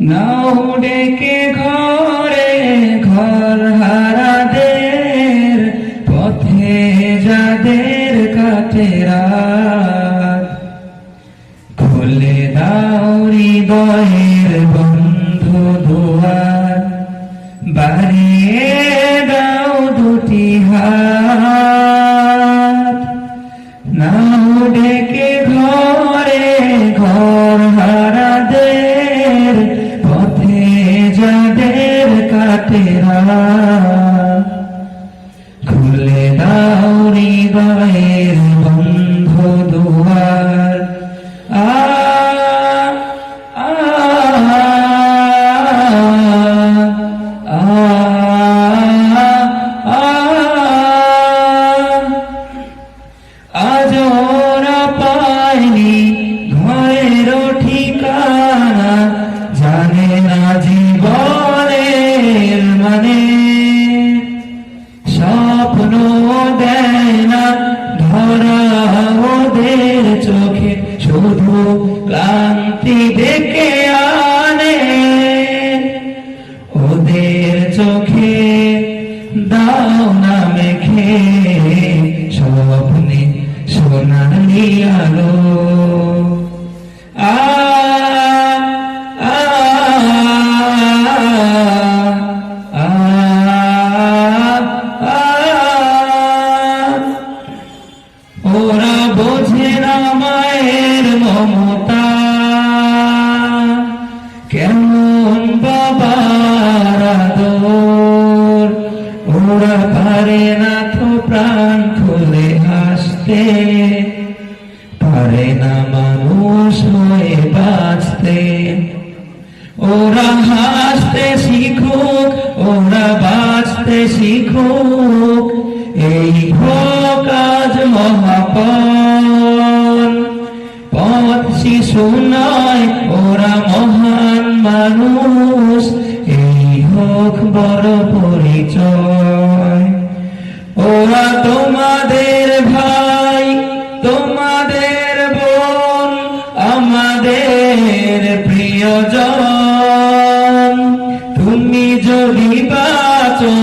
নাও ডেকে ঘরে ঘর হারাদের পথে যাদের কাটে রাত, খুলে দাও হৃদয়ের বন্ধ দুয়ার, বাড়িয়ে দাও দুটি হাত। নাও ডেকে ঘরে ঘর হারাদের পথে যাদের কাটে রাত, খুলে দাও হৃদয়ের বন্ধ দুয়ার। আজ ওরা পায়নি ঘরের ঠিকানা, জানে না জীবনের মানে, স্বপ্ন দেয় না ধরা ওদের চোখে, শুধু ক্লান্তি ডেকে আনে ওদের চোখে। দাও না মেখে স্বপ্নে সোনালি আলো, ওরা বোঝে না মায়ের মমতা, কেমন বাবার আদর। ওরা পারে না তো প্রাণ খুলে হাসতে, পারে না মানুষ হয়ে বাঁচতে। ওরা হাসতে শিখুক, ওরা বাঁচতে শিখুক, এই হোক আজ মহাপণ। পথ শিশু নয় ওরা মহান মানুষ, এই হোক বড় পরিচয়। ওরা তোমাদের ভাই, তোমাদের বোন, আমাদের প্রিয়জন। তুমি যদি বাঁচো